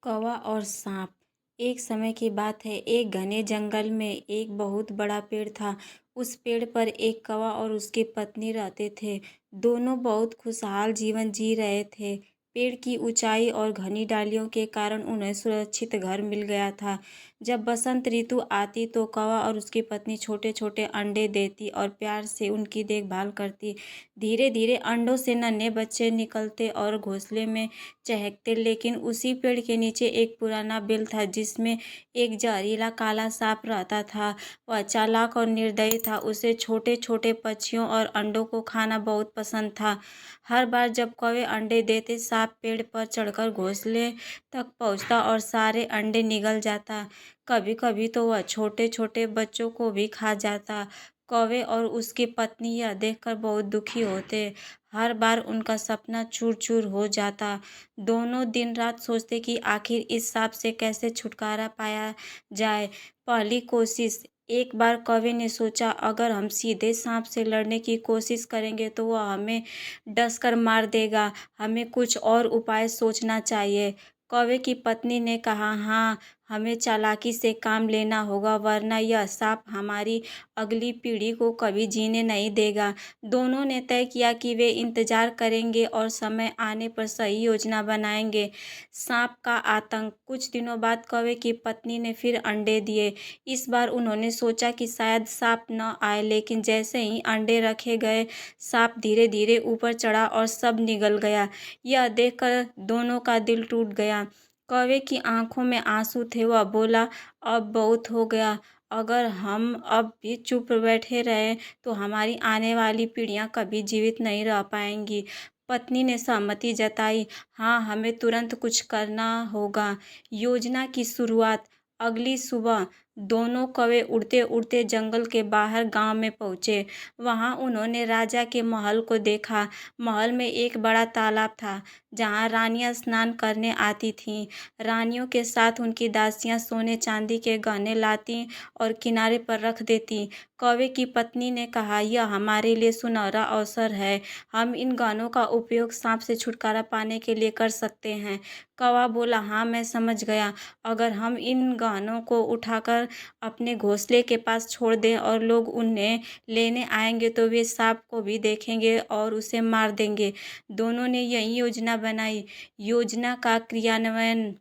कौवा और सांप। एक समय की बात है, एक घने जंगल में एक बहुत बड़ा पेड़ था। उस पेड़ पर एक कौवा और उसकी पत्नी रहते थे। दोनों बहुत खुशहाल जीवन जी रहे थे। पेड़ की ऊंचाई और घनी डालियों के कारण उन्हें सुरक्षित घर मिल गया था। जब बसंत ऋतु आती तो कौवा और उसकी पत्नी छोटे छोटे अंडे देती और प्यार से उनकी देखभाल करती। धीरे धीरे अंडों से नन्हे बच्चे निकलते और घोंसले में चहकते। लेकिन उसी पेड़ के नीचे एक पुराना बिल था जिसमें एक जहरीला काला सांप रहता था। वह चालाक और निर्दयी था। उसे छोटे छोटे पक्षियों और अंडों को खाना बहुत पसंद था। हर बार जब कौवे अंडे देते, सांप पेड़ पर चढ़कर घोंसले तक पहुंचता और सारे अंडे निगल जाता। कभी कभी तो वह छोटे छोटे बच्चों को भी खा जाता। कौवे और उसकी पत्नी यह देखकर बहुत दुखी होते। हर बार उनका सपना चूर चूर हो जाता। दोनों दिन रात सोचते कि आखिर इस सांप से कैसे छुटकारा पाया जाए। पहली कोशिश। एक बार कौवे ने सोचा, अगर हम सीधे सांप से लड़ने की कोशिश करेंगे तो वह हमें डसकर मार देगा। हमें कुछ और उपाय सोचना चाहिए। कौवे की पत्नी ने कहा, हाँ, हमें चालाकी से काम लेना होगा, वरना यह सांप हमारी अगली पीढ़ी को कभी जीने नहीं देगा। दोनों ने तय किया कि वे इंतजार करेंगे और समय आने पर सही योजना बनाएंगे। सांप का आतंक। कुछ दिनों बाद कौवे की पत्नी ने फिर अंडे दिए। इस बार उन्होंने सोचा कि शायद सांप न आए, लेकिन जैसे ही अंडे रखे गए, सांप धीरे धीरे ऊपर चढ़ा और सब निगल गया। यह देखकर दोनों का दिल टूट गया। कौवे की आंखों में आंसू थे। वह बोला, अब बहुत हो गया। अगर हम अब भी चुप बैठे रहे तो हमारी आने वाली पीढ़ियां कभी जीवित नहीं रह पाएंगी। पत्नी ने सहमति जताई, हाँ, हमें तुरंत कुछ करना होगा। योजना की शुरुआत। अगली सुबह दोनों कौवे उड़ते उड़ते जंगल के बाहर गांव में पहुंचे। वहां उन्होंने राजा के महल को देखा। महल में एक बड़ा तालाब था जहां रानियां स्नान करने आती थीं। रानियों के साथ उनकी दासियां सोने चांदी के गहने लाती और किनारे पर रख देती। कौवे की पत्नी ने कहा, यह हमारे लिए सुनहरा अवसर है। हम इन गहनों का उपयोग सांप से छुटकारा पाने के लिए कर सकते हैं। कौवा बोला, हाँ, मैं समझ गया। अगर हम इन गहनों को उठाकर अपने घोंसले के पास छोड़ दें और लोग उन्हें लेने आएंगे तो वे सांप को भी देखेंगे और उसे मार देंगे। दोनों ने यही योजना बनाई। योजना का क्रियान्वयन।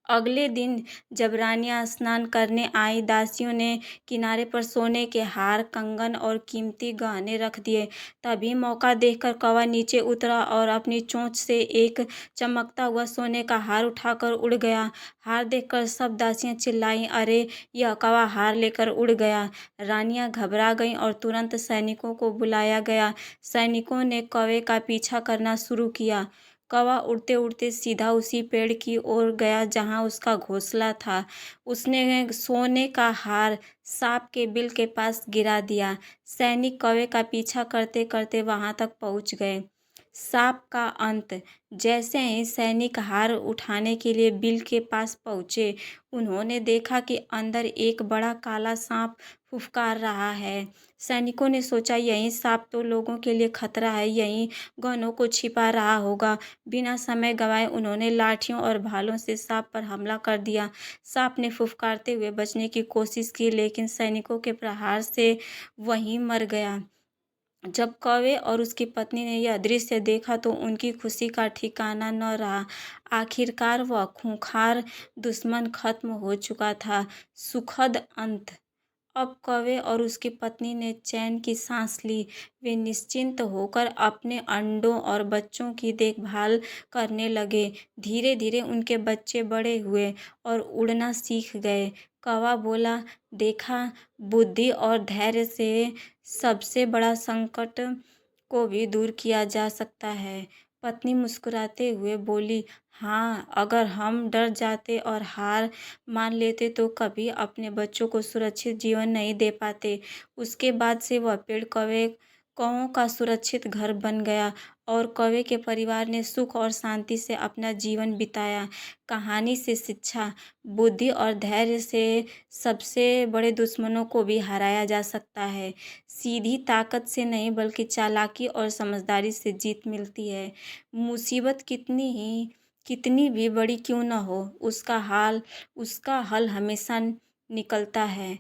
अगले दिन जब रानियां स्नान करने आईं, दासियों ने किनारे पर सोने के हार, कंगन और कीमती गहने रख दिए। तभी मौका देखकर कौवा नीचे उतरा और अपनी चोंच से एक चमकता हुआ सोने का हार उठाकर उड़ गया। हार देखकर सब दासियां चिल्लाईं, अरे, यह कौवा हार लेकर उड़ गया। रानियां घबरा गईं और तुरंत सैनिकों को बुलाया गया। सैनिकों ने कौवे का पीछा करना शुरू किया। कौवा उड़ते उड़ते सीधा उसी पेड़ की ओर गया जहां उसका घोंसला था। उसने सोने का हार सांप के बिल के पास गिरा दिया। सैनिक कौवे का पीछा करते करते वहां तक पहुंच गए। सांप का अंत। जैसे ही सैनिक हार उठाने के लिए बिल के पास पहुंचे, उन्होंने देखा कि अंदर एक बड़ा काला सांप फुफकार रहा है। सैनिकों ने सोचा, यही सांप तो लोगों के लिए खतरा है, यही गहनों को छिपा रहा होगा। बिना समय गंवाए उन्होंने लाठियों और भालों से सांप पर हमला कर दिया। सांप ने फुफकारते हुए बचने की कोशिश की, लेकिन सैनिकों के प्रहार से वहीं मर गया। जब कौवे और उसकी पत्नी ने यह दृश्य देखा तो उनकी खुशी का ठिकाना न रहा। आखिरकार वह खूंखार दुश्मन खत्म हो चुका था। सुखद अंत। अब कौवे और उसकी पत्नी ने चैन की सांस ली। वे निश्चिंत होकर अपने अंडों और बच्चों की देखभाल करने लगे। धीरे धीरे उनके बच्चे बड़े हुए और उड़ना सीख गए। कौवा बोला, देखा, बुद्धि और धैर्य से सबसे बड़ा संकट को भी दूर किया जा सकता है। पत्नी मुस्कुराते हुए बोली, हाँ, अगर हम डर जाते और हार मान लेते तो कभी अपने बच्चों को सुरक्षित जीवन नहीं दे पाते। उसके बाद से वह पेड़ कौवों का सुरक्षित घर बन गया और कौवे के परिवार ने सुख और शांति से अपना जीवन बिताया। कहानी से शिक्षा। बुद्धि और धैर्य से सबसे बड़े दुश्मनों को भी हराया जा सकता है। सीधी ताकत से नहीं, बल्कि चालाकी और समझदारी से जीत मिलती है। मुसीबत कितनी ही कितनी भी बड़ी क्यों न हो, उसका हल हमेशा निकलता है।